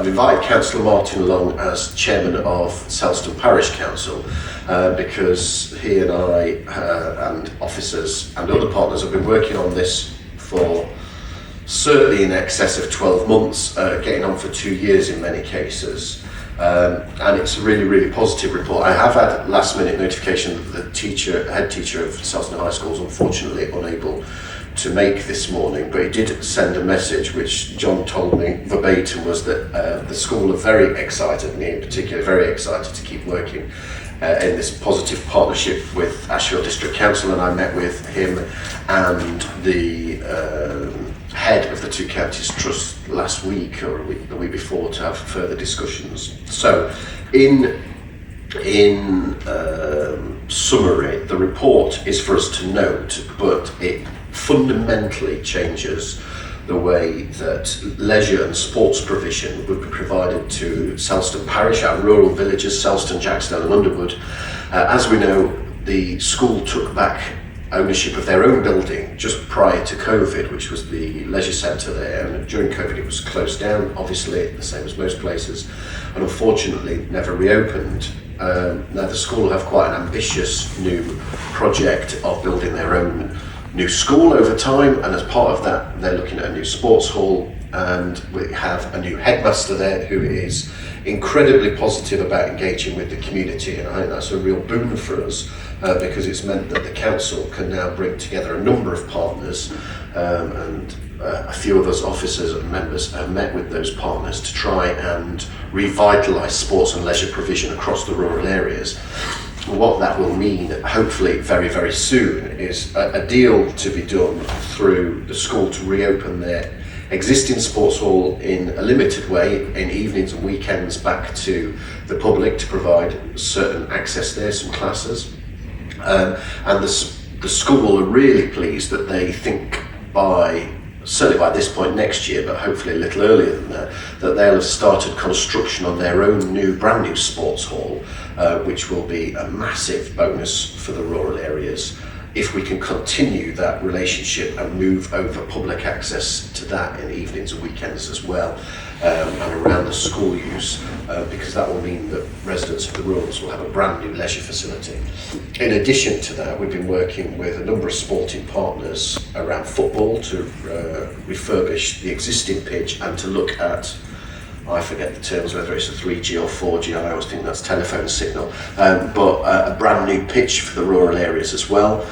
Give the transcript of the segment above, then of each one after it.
I've invited Councillor Martin along as chairman of Selston Parish Council because he and I and officers and other partners have been working on this for certainly in excess of 12 months, getting on for 2 years in many cases. And it's a really, really positive report. I have had last minute notification that the head teacher of Selston High School is unfortunately unable to make this morning, but he did send a message which John told me verbatim was that the school are very excited, and he in particular very excited to keep working in this positive partnership with Ashfield District Council, and I met with him and the head of the two counties trust last week or the week before to have further discussions. So in summary, the report is for us to note, but it fundamentally changes the way that leisure and sports provision would be provided to Selston Parish, our rural villages, Selston, Jacksdale and Underwood. As we know, the school took back ownership of their own building just prior to COVID, which was the leisure centre there, and during COVID it was closed down, obviously, the same as most places, and unfortunately never reopened. Now the school have quite an ambitious new project of building their own new school over time, and as part of that they're looking at a new sports hall, and we have a new headmaster there who is incredibly positive about engaging with the community, and I think that's a real boon for us because it's meant that the council can now bring together a number of partners, and a few of us officers and members have met with those partners to try and revitalise sports and leisure provision across the rural areas. What that will mean, hopefully very, very soon, is a deal to be done through the school to reopen their existing sports hall in a limited way in evenings and weekends back to the public to provide certain access there, some classes. And the school are really pleased that they think certainly by this point next year, but hopefully a little earlier than that they'll have started construction on their own brand new sports hall, which will be a massive bonus for the rural areas if we can continue that relationship and move over public access to that in evenings and weekends as well, and around the school use, because that will mean that residents of the rurals will have a brand new leisure facility. In addition to that, we've been working with a number of sporting partners around football to refurbish the existing pitch and to look at, I forget the terms, whether it's a 3G or 4G, I always think that's telephone signal, but a brand new pitch for the rural areas as well.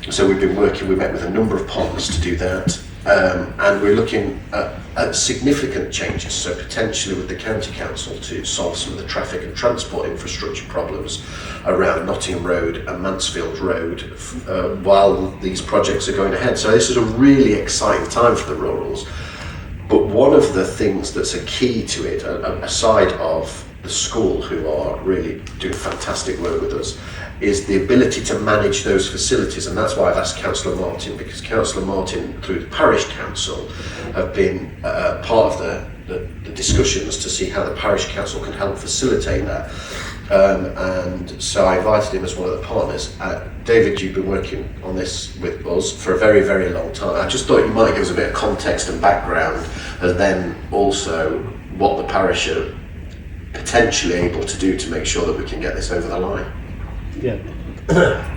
So we met with a number of partners to do that, and we're looking at significant changes, so potentially with the County Council to solve some of the traffic and transport infrastructure problems around Nottingham Road and Mansfield Road while these projects are going ahead. So this is a really exciting time for the rurals. But one of the things that's a key to it, aside of the school who are really doing fantastic work with us, is the ability to manage those facilities. And that's why I've asked Councillor Martin, because Councillor Martin, through the Parish Council, have been part of the discussions to see how the Parish Council can help facilitate that. And so I invited him as one of the partners. David, you've been working on this with us for a very, very long time. I just thought you might give us a bit of context and background, and then also what the parish are potentially able to do to make sure that we can get this over the line. Yeah.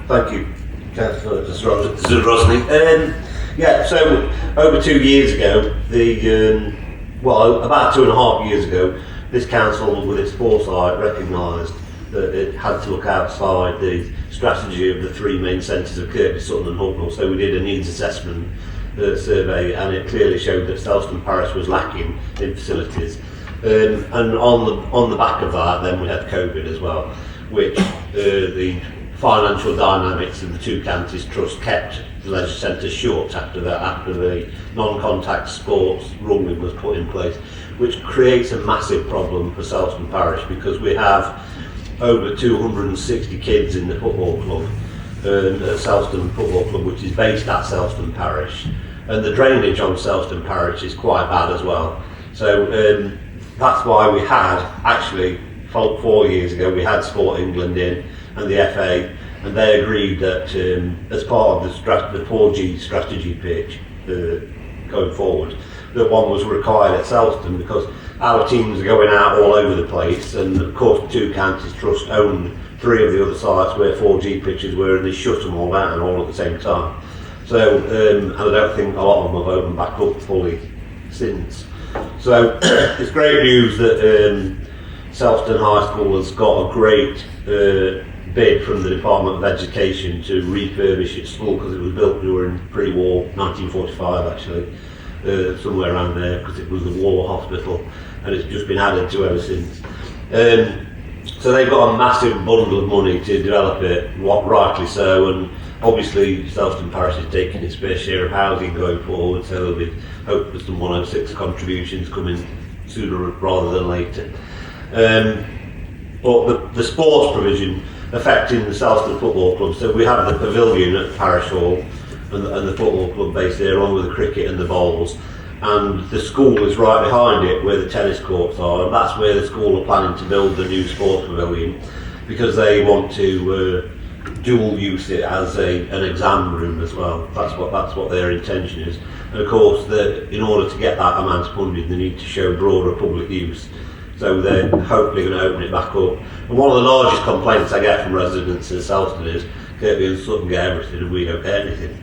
Thank you, Councillor Zadrozny. So over 2 years ago, about 2.5 years ago, this council, with its foresight, recognised that it had to look outside the strategy of the three main centres of Kirkby, Sutton and Hucknall. So we did a needs assessment survey, and it clearly showed that Selston Parish was lacking in facilities. And on the back of that, then we had COVID as well, which the financial dynamics of the two counties trust kept the leisure centre short after the non-contact sports ruling was put in place, which creates a massive problem for Selston Parish, because we have over 260 kids in the football club, Selston Football Club, which is based at Selston Parish, and the drainage on Selston Parish is quite bad as well. So that's why we had, actually 4 years ago, we had Sport England in and the FA, and they agreed that as part of the 4G strategy pitch going forward, that one was required at Selston, because our teams are going out all over the place, and of course the two counties trust own 3 of the other sites where 4G pitches were, and they shut them all down all at the same time. So, and I don't think a lot of them have opened back up fully since. So it's great news that Selston High School has got a great bid from the Department of Education to refurbish its school, because it was built during pre-war, 1945 actually, somewhere around there, because it was the war hospital, and it's just been added to ever since. So they've got a massive bundle of money to develop it, rightly so, and obviously Selston Parish is taking its fair share of housing going forward, so there'll be hope for some 106 contributions coming sooner rather than later. But the sports provision affecting the Selston Football Club, so we have the pavilion at Parish Hall and the football club based there, along with the cricket and the bowls, and the school is right behind it where the tennis courts are, and that's where the school are planning to build the new sports pavilion, because they want to dual use it as an exam room as well. That's what their intention is. And of course, in order to get that amount of funding, they need to show broader public use. So they're hopefully going to open it back up. And one of the largest complaints I get from residents in Selston is, Kirkby and Sutton get everything and we don't get anything.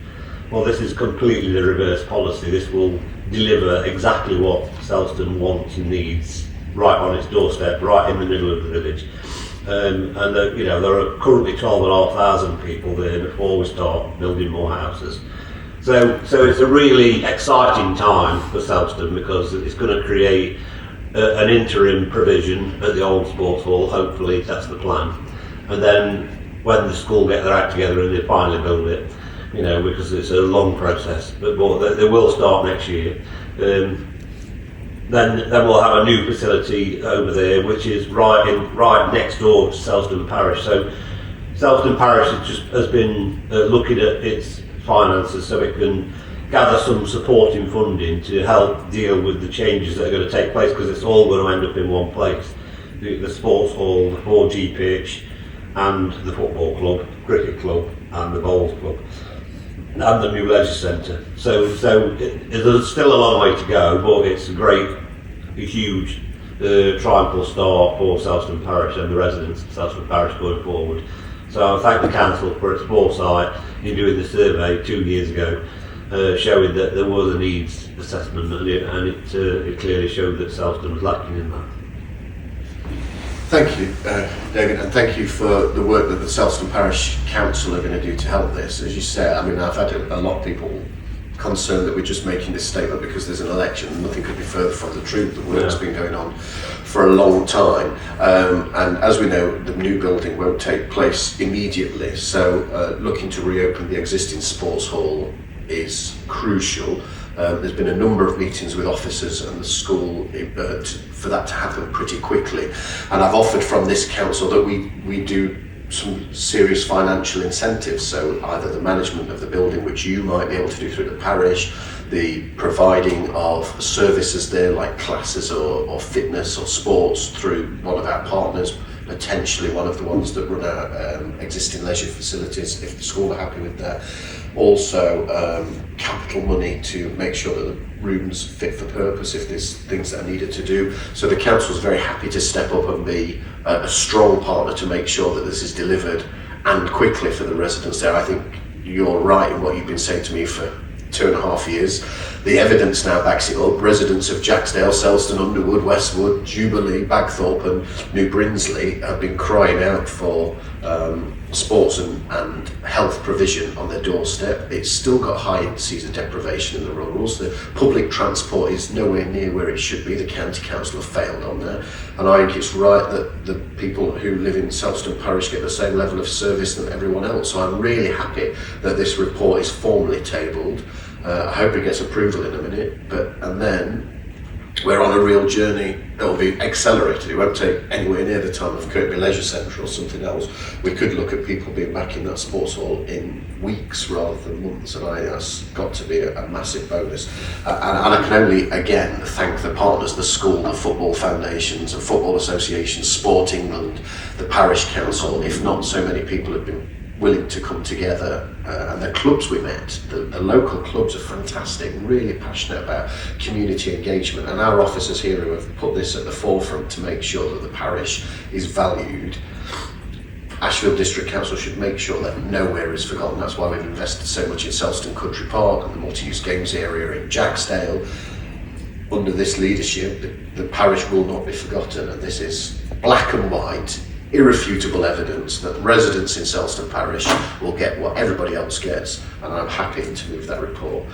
Well, this is completely the reverse policy. This will deliver exactly what Selston wants and needs, right on its doorstep, right in the middle of the village. And there are currently 12,500 people there before we start building more houses. So it's a really exciting time for Selston, because it's going to create an interim provision at the old sports hall. Hopefully that's the plan, and then when the school get their act together and they finally build it, because it's a long process, but they will start next year. Then we'll have a new facility over there, which is right next door to Selston Parish. So Selston Parish has been looking at its finances so it can gather some supporting funding to help deal with the changes that are going to take place, because it's all going to end up in one place. The sports hall, the 4G pitch, and the football club, cricket club, and the bowls club, and the new leisure centre. So there's still a long way to go, but it's a huge triumphal start for Selston Parish and the residents of Selston Parish going forward. So I thank the council for its foresight in doing the survey 2 years ago, showing that there was a needs assessment, and it clearly showed that Selston was lacking in that. Thank you, David, and thank you for the work that the Selston Parish Council are going to do to help this. As you said, I've had a lot of people concerned that we're just making this statement because there's an election. Nothing could be further from the truth. The work's been going on for a long time, and as we know, the new building won't take place immediately, so looking to reopen the existing sports hall is crucial. There's been a number of meetings with officers and the school for that to happen pretty quickly, and I've offered from this council that we do some serious financial incentives, so either the management of the building, which you might be able to do through the parish, the providing of services there like classes or fitness or sports through one of our partners, potentially one of the ones that run our existing leisure facilities if the school are happy with that. Also capital money to make sure that the rooms fit for purpose if there's things that are needed to do. So the council is very happy to step up and be a strong partner to make sure that this is delivered and quickly for the residents there. I think you're right in what you've been saying to me for 2.5 years. The evidence now backs it up. Residents of Jacksdale, Selston, Underwood, Westwood, Jubilee, Bagthorpe and New Brinsley have been crying out for sports and health provision on their doorstep. It's still got high indices of deprivation in the rurals. The public transport is nowhere near where it should be. The county council have failed on that, and I think it's right that the people who live in Selston Parish get the same level of service than everyone else. So I'm really happy that this report is formally tabled. I hope it gets approval in a minute, and then we're on a real journey that will be accelerated. It won't take anywhere near the time of Kirkby Leisure Centre or something else. We could look at people being back in that sports hall in weeks rather than months, and that's got to be a massive bonus. And I can only again thank the partners, the school, the football foundations, the football associations, Sport England, the parish council. If not, so many people have been willing to come together, and the clubs we met, the local clubs are fantastic, really passionate about community engagement, and our officers here who have put this at the forefront to make sure that the parish is valued. Ashfield District Council should make sure that nowhere is forgotten. That's why we've invested so much in Selston Country Park and the multi-use games area in Jacksdale. Under this leadership, the parish will not be forgotten, and this is black and white, irrefutable evidence that residents in Selston Parish will get what everybody else gets, and I'm happy to move that report.